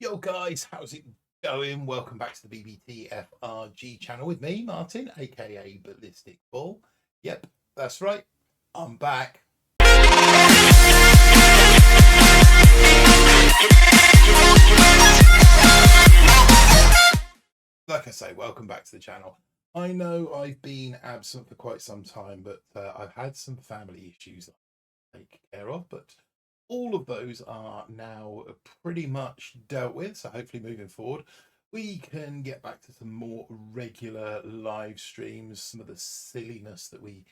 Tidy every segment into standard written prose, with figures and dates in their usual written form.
Yo guys, how's it going? Welcome back to the BBTFRG channel with me, Martin, aka BallisticBull. Yep, that's right. I'm back. Like I say, welcome back to the channel. I know I've been absent for quite some time, but I've had some family issues that I take care of, but all of those are now pretty much dealt with. So hopefully moving forward, we can get back to some more regular live streams, some of the silliness that we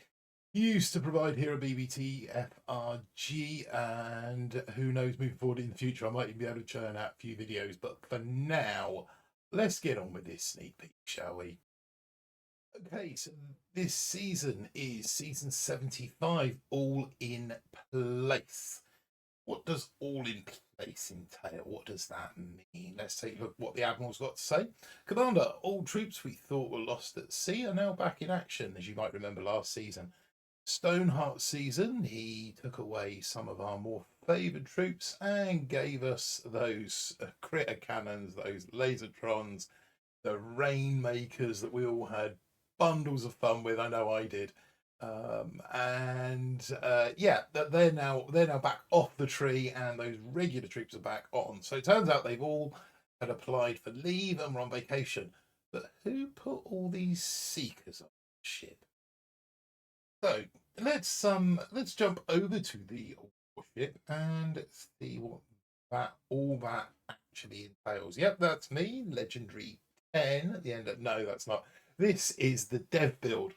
used to provide here at BBTFRG, and who knows, moving forward in the future, I might even be able to churn out a few videos. But for now, let's get on with this sneak peek, shall we? Okay, so this season is season 75, all in place. What does all in place entail? What does that mean? Let's take a look at what the Admiral's got to say. Commander, all troops we thought were lost at sea are now back in action, as you might remember last season. Stoneheart season, he took away some of our more favoured troops and gave us those critter cannons, those lasertrons, the rainmakers that we all had bundles of fun with. I know I did. Yeah, they're now back off the tree, and those regular troops are back on. So it turns out they've all had applied for leave and were on vacation. But who put all these seekers on the ship? So let's jump over to the warship and see what that actually entails. Yep, that's me, legendary 10 at the end of no, that's not. This is the dev build.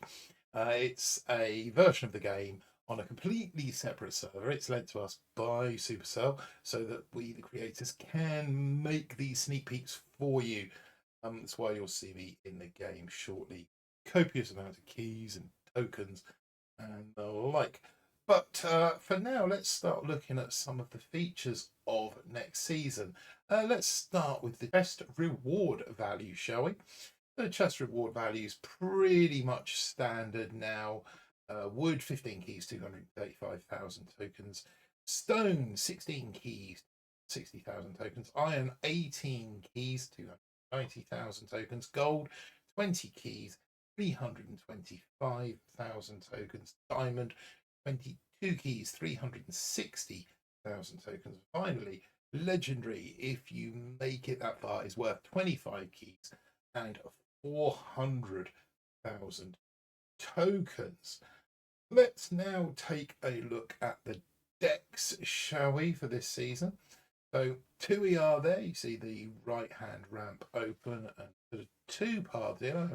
It's a version of the game on a completely separate server. It's lent to us by Supercell so that we, the creators, can make these sneak peeks for you. That's why you'll see me in the game shortly. Copious amounts of keys and tokens and the like. But for now, let's start looking at some of the features of next season. Let's start with the chest reward value, shall we? The chest reward value is pretty much standard now. Wood, 15 keys, 235,000 tokens. Stone, 16 keys, 60,000 tokens. Iron, 18 keys, 290,000 tokens. Gold, 20 keys, 325,000 tokens. Diamond, 22 keys, 360,000 tokens. Finally, legendary, if you make it that far, is worth 25 keys and 400,000 tokens. Let's now take a look at the decks, shall we, for this season. So 2 ER there, you see the right hand ramp open and sort of 2 paths in. I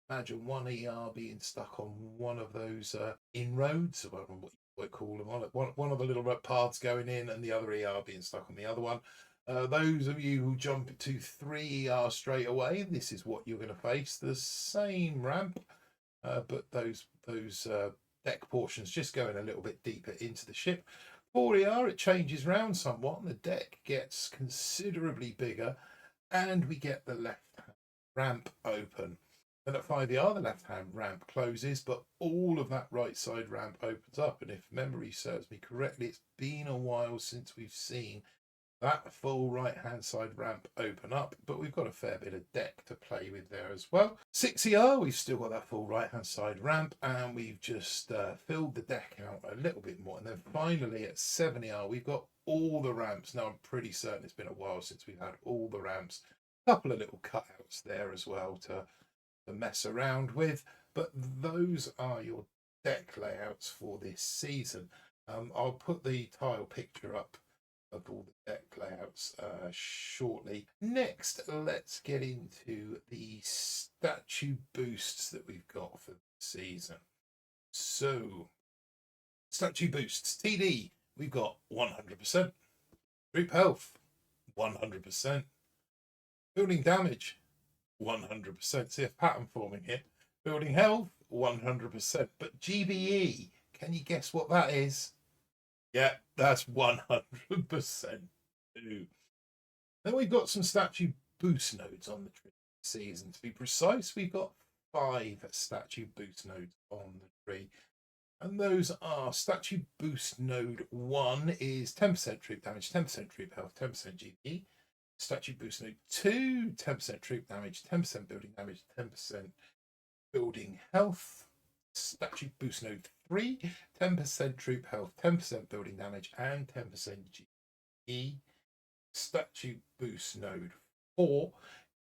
imagine 1 ER being stuck on one of those inroads, or what you might call them, one of the little paths going in, and the other ER being stuck on the other one. Those of you who jump to 3 ER straight away, this is what you're going to face. The same ramp, but those deck portions just going a little bit deeper into the ship. 4 ER, it changes round somewhat, and the deck gets considerably bigger, and we get the left ramp open. Then at 5 ER, the left hand ramp closes, but all of that right side ramp opens up. And if memory serves me correctly, it's been a while since we've seen that full right hand side ramp open up, but we've got a fair bit of deck to play with there as well. 6 ER, we've still got that full right hand side ramp, and we've just filled the deck out a little bit more. And then finally at 7 ER, we've got all the ramps. Now I'm pretty certain it's been a while since we've had all the ramps. A couple of little cutouts there as well to mess around with, but those are your deck layouts for this season. I'll put the tile picture up of all the deck layouts shortly. Next, let's get into the statue boosts that we've got for the season. So, statue boosts. TD, we've got 100%. Group health, 100%. Building damage, 100%. See a pattern forming here. Building health, 100%. But GBE, can you guess what that is? Yeah, that's 100% too. Then we've got some statue boost nodes on the tree season. To be precise, we've got 5 statue boost nodes on the tree. And those are statue boost node 1 is 10% troop damage, 10% troop health, 10% GBE. statue boost node 2, 10% troop damage, 10% building damage, 10% building health. Statue boost node 3, 10% troop health, 10% building damage, and 10% GE. Statue boost node 4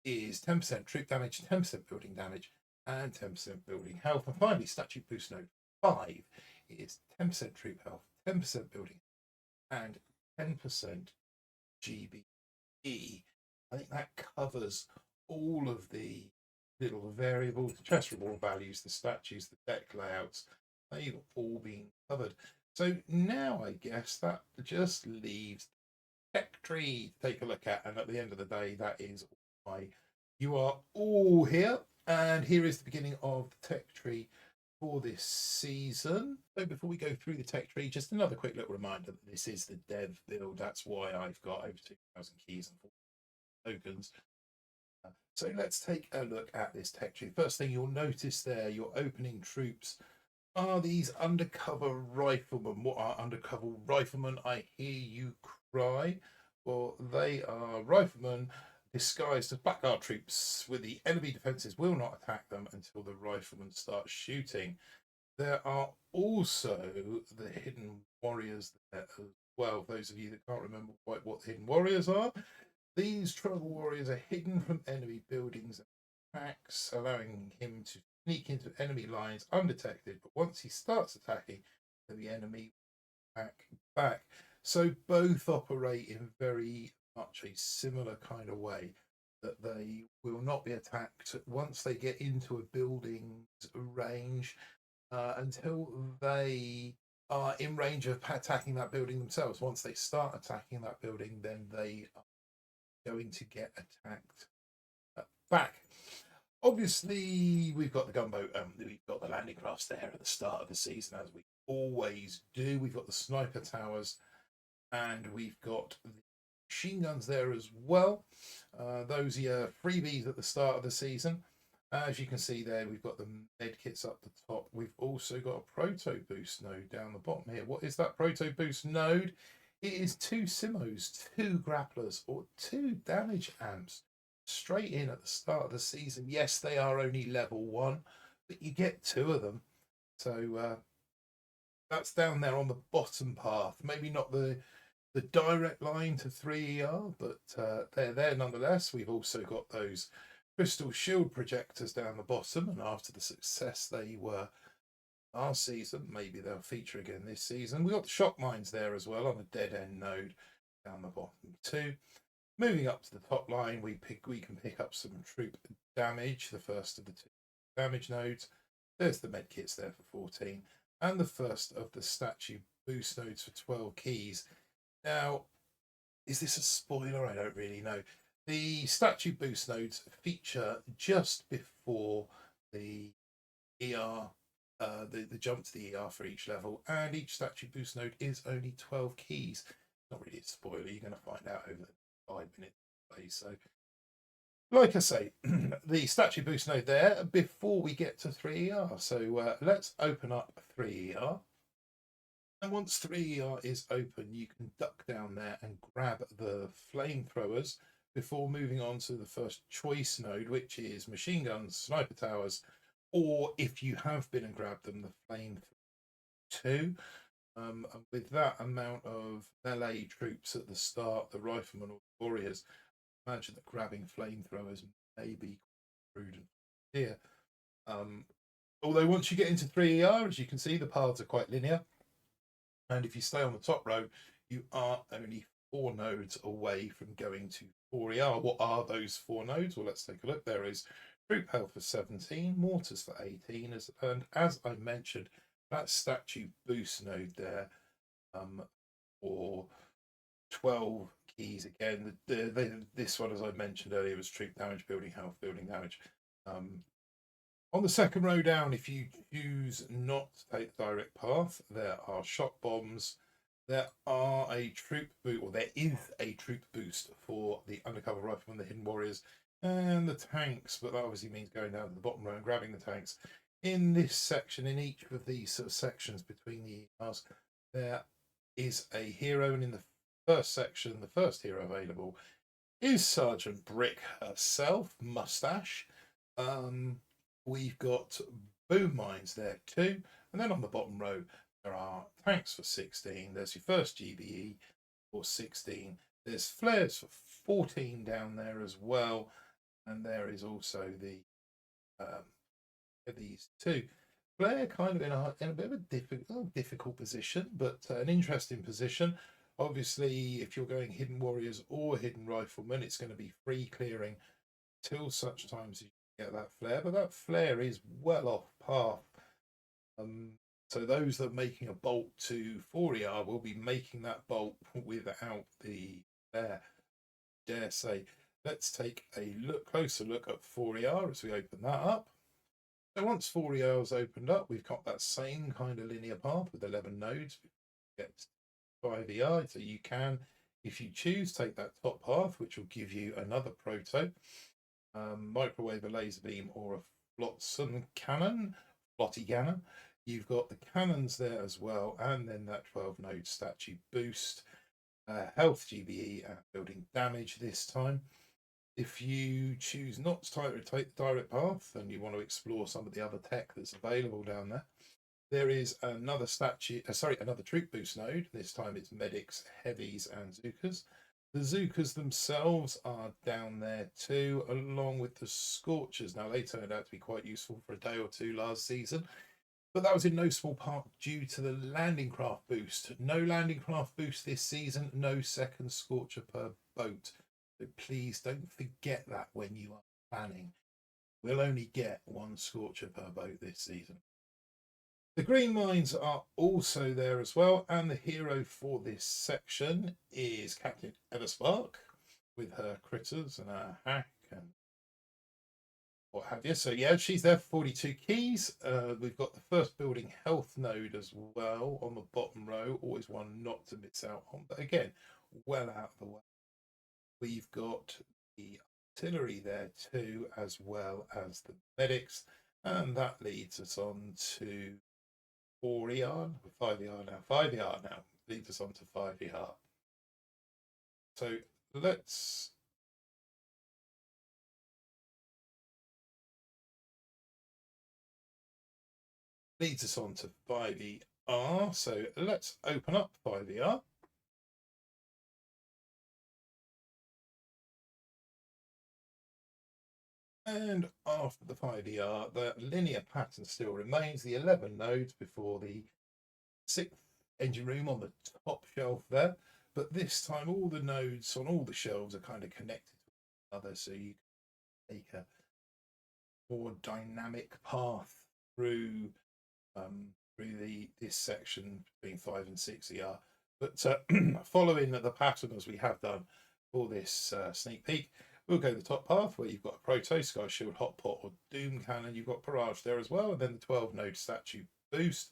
is 10% troop damage, 10% building damage, and 10% building health. And finally, statue boost node 5 is 10% troop health, 10% building, and 10% GBE. I think that covers all of the little variables, the chest reward values, the statues, the deck layouts. They've all been covered. So now I guess that just leaves tech tree to take a look at, and at the end of the day, that is why you are all here. And here is the beginning of the tech tree for this season. So before we go through the tech tree, just another quick little reminder that this is the dev build. That's why I've got over 2,000 keys and 4 tokens. So let's take a look at this tech tree. First thing you'll notice there, your opening troops are these undercover riflemen. What are undercover riflemen? I hear you cry. Well, they are riflemen disguised as blackguard troops, with the enemy defenses will not attack them until the riflemen start shooting. There are also the hidden warriors there as well. Those of you that can't remember quite what the hidden warriors are, these tribal warriors are hidden from enemy buildings and attacks, allowing him to sneak into enemy lines undetected. But once he starts attacking, the enemy will attack back. So both operate in very much a similar kind of way, that they will not be attacked once they get into a building's range until they are in range of attacking that building themselves. Once they start attacking that building, then they are going to get attacked back. Obviously, we've got the gunboat, we've got the landing crafts there at the start of the season, as we always do. We've got the sniper towers, and we've got the machine guns there as well. Those are your freebies at the start of the season. As you can see there, we've got the med kits up the top. We've also got a proto boost node down the bottom here. What is that proto boost node? It is 2 Simmos, 2 grapplers, or 2 damage amps straight in at the start of the season. Yes, they are only level 1, but you get 2 of them. So that's down there on the bottom path. Maybe not the direct line to 3ER, but they're there nonetheless. We've also got those crystal shield projectors down the bottom, and after the success they were last season, maybe they'll feature again this season. We've got the shock mines there as well on a dead end node down the bottom too. Moving up to the top line, we can pick up some troop damage, the first of the 2 damage nodes. There's the med kits there for 14, and the first of the statue boost nodes for 12 keys. Now, is this a spoiler? I don't really know. The statue boost nodes feature just before the ER, the jump to the ER for each level, and each statue boost node is only 12 keys. Not really a spoiler, you're going to find out over the 5 minutes play. So, like I say, the statue boost node there before we get to 3ER. So let's open up 3ER. And once 3ER is open, you can duck down there and grab the flamethrowers before moving on to the first choice node, which is machine guns, sniper towers, or if you have been and grabbed them, the flame 2. And with that amount of melee troops at the start, the riflemen or the warriors, imagine that grabbing flamethrowers may be prudent here. Although once you get into 3ER, as you can see, the paths are quite linear. And if you stay on the top row, you are only 4 nodes away from going to 4ER. What are those 4 nodes? Well, let's take a look. There is troop health for 17, mortars for 18, and as I mentioned, that statue boost node there for 12 keys again. This one, as I mentioned earlier, was troop damage, building health, building damage. On the second row down, if you choose not to take the direct path, there are shot bombs. There are a troop boot, or there is a troop boost for the undercover riflemen, the hidden warriors, and the tanks. But that obviously means going down to the bottom row and grabbing the tanks. In this section, in each of these sort of sections between the ERs, there is a hero, and in the first section, the first hero available is Sergeant Brick herself, Mustache. We've got boom mines there too. And then on the bottom row, there are tanks for 16. There's your first GBE for 16. There's flares for 14 down there as well. And there is also the these two. Flare kind of in a bit of a difficult position, but an interesting position. Obviously, if you're going hidden warriors or hidden riflemen, it's going to be free clearing till such times as you get that flare. But that flare is well off path. So those that are making a bolt to 4ER will be making that bolt without the flare. Dare say, let's take a closer look at 4ER as we open that up. So once 4ER is opened up, we've got that same kind of linear path with 11 nodes. Get 5ER, so you can, if you choose, take that top path, which will give you another proto, microwave, a laser beam, or a flotsam cannon, flotty cannon. You've got the cannons there as well, and then that 12 node statue boost, health GBE, and building damage this time. If you choose not to take the direct path and you want to explore some of the other tech that's available down there is another another troop boost node. This time it's medics, heavies, and Zookas. The Zookas themselves are down there too, along with the Scorchers. Now, they turned out to be quite useful for a day or two last season, but that was in no small part due to the landing craft boost. No landing craft boost this season, no second Scorcher per boat. So please don't forget that when you are planning. We'll only get one Scorcher per boat this season. The green mines are also there as well, and the hero for this section is Captain Everspark with her critters and her hack and what have you. So yeah, she's there for 42 keys. We've got the first building health node as well on the bottom row, always one not to miss out on, but again, well out of the way. We've got the artillery there too, as well as the medics, and that leads us on to 4ER, 5ER now, 5ER now, leads us on to 5ER. So let's leads us on to 5ER. So let's open up 5ER. And after the 5ER, the linear pattern still remains, the 11 nodes before the 6th engine room on the top shelf there. But this time, all the nodes on all the shelves are kind of connected to each other, so you can take a more dynamic path through this section between 5 and 6ER. But following the pattern as we have done for this sneak peek, we'll go the top path where you've got a Proto, Sky Shield, Hot Pot, or Doom Cannon. You've got Barrage there as well, and then the 12 node statue boost.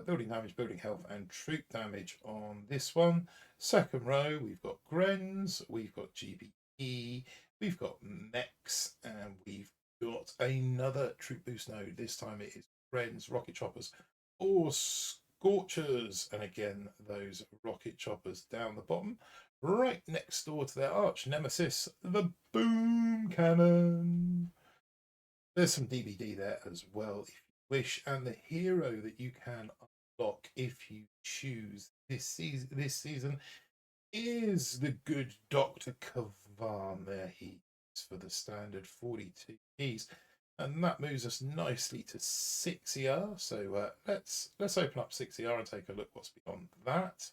Building damage, building health, and troop damage on this one. Second row, we've got Grens, we've got GBE, we've got Mechs, and we've got another troop boost node. This time it is Grens, Rocket Choppers, or Scorchers. And again, those Rocket Choppers down the bottom, right next door to their arch nemesis, the Boom Cannon. There's some DVD there as well, if you wish, and the hero that you can unlock if you choose this season is the good Dr. Kavan. There he is for the standard 42 keys, and that moves us nicely to 6ER. So let's open up 6ER and take a look what's beyond that.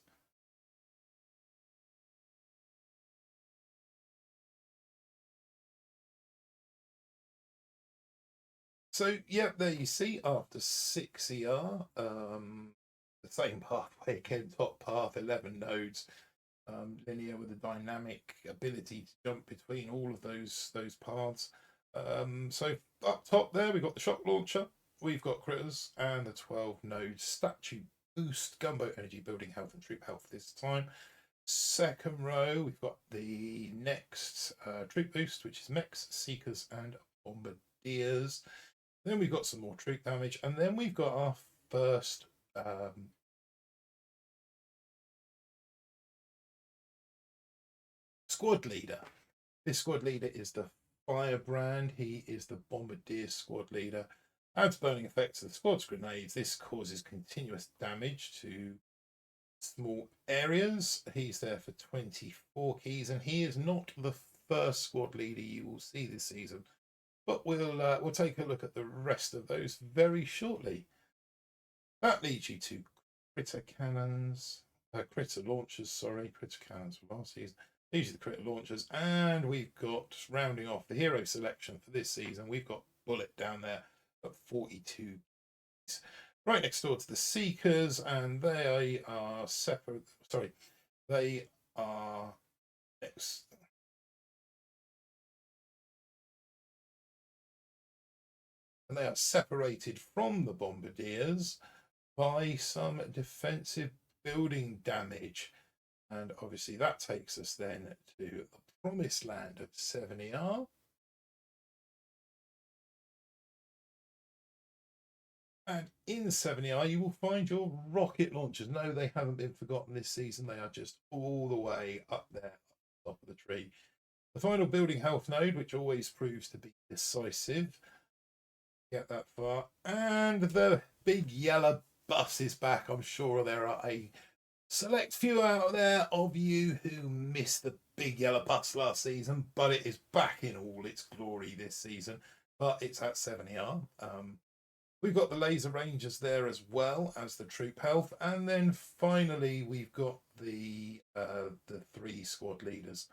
So yeah, there you see after 6ER, the same pathway again, top path, 11 nodes, linear with a dynamic ability to jump between all of those paths. So up top there, we've got the shock launcher, we've got critters, and the 12 node statue boost, gunboat energy, building health, and troop health this time. Second row, we've got the next troop boost, which is mechs, seekers, and bombardiers. Then we've got some more troop damage, and then we've got our first squad leader. This squad leader is the Firebrand. He is the Bombardier squad leader. Adds burning effects to the squad's grenades. This causes continuous damage to small areas. He's there for 24 keys, and he is not the first squad leader you will see this season. But we'll take a look at the rest of those very shortly. That leads you to critter cannons, critter launchers. Sorry, critter cannons from last season. These are the critter launchers, and we've got, rounding off the hero selection for this season, we've got Bullet down there at 42. Right next door to the Seekers, and they are separate. Sorry, they are next. And they are separated from the Bombardiers by some defensive building damage. And obviously that takes us then to the promised land of 7ER. And in 7ER, you will find your rocket launchers. No, they haven't been forgotten this season. They are just all the way up there, up the top of the tree. The final building health node, which always proves to be decisive. Get that far. And the big yellow bus is back. I'm sure there are a select few out there of you who missed the big yellow bus last season, but it is back in all its glory this season. But it's at 7ER. We've got the Laser Rangers there as well as the troop health, and then finally we've got the 3 squad leaders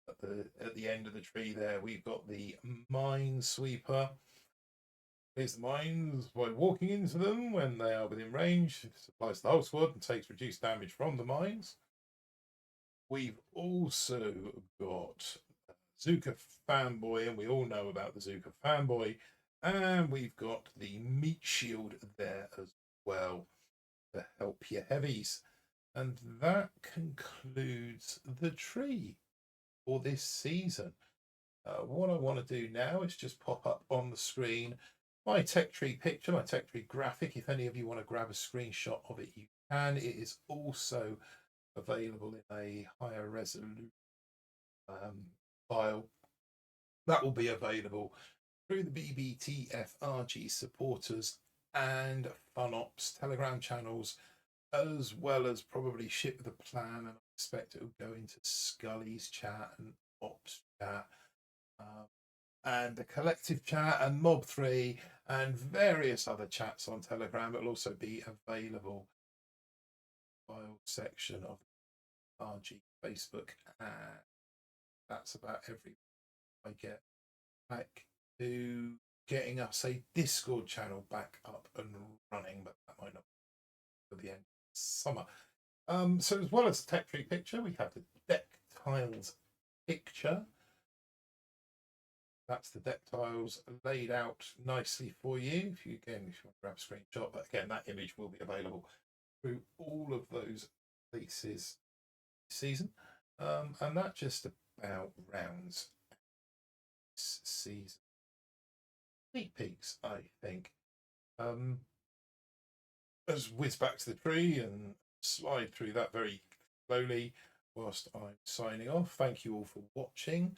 at the end of the tree. There we've got the Minesweeper. Clears the mines by walking into them when they are within range. Supplies the whole squad and takes reduced damage from the mines. We've also got Zuka Fanboy, and we all know about the Zuka Fanboy. And we've got the Meat Shield there as well to help your heavies. And that concludes the tree for this season. What I want to do now is just pop up on the screen my tech tree picture, my tech tree graphic. If any of you want to grab a screenshot of it, you can. It is also available in a higher resolution file. That will be available through the BBTFRG supporters and FunOps Telegram channels, as well as probably Ship the Plan, and I expect it will go into Scully's chat and Ops chat, and the collective chat and Mob3 and various other chats on Telegram. It will also be available file section of RG Facebook, and that's about every I get back to getting us a Discord channel back up and running, but that might not be for the end of summer. So as well as the tech tree picture, we have the deck tiles picture. That's the deck tiles laid out nicely for you. If you want to grab a screenshot, but again, that image will be available through all of those places this season. And that just about rounds this season. Sneak peeks, I think. Let's whiz back to the tree and slide through that very slowly whilst I'm signing off. Thank you all for watching.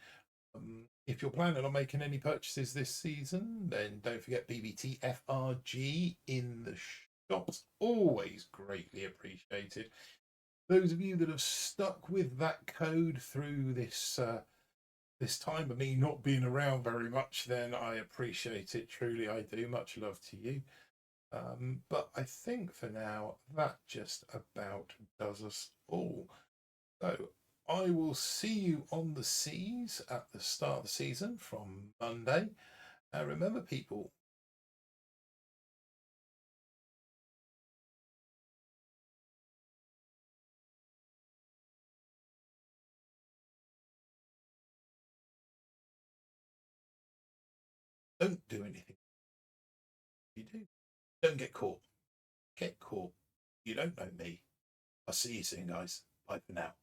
If you're planning on making any purchases this season, then don't forget BBTFRG in the shops. Always greatly appreciated. Those of you that have stuck with that code through this this time of me not being around very much, then I appreciate it. Truly, I do. Much love to you. But I think for now, that just about does us all. So I will see you on the seas at the start of the season from Monday. And remember, people, don't do anything you do. Don't get caught. Get caught. You don't know me. I'll see you soon, guys. Bye for now.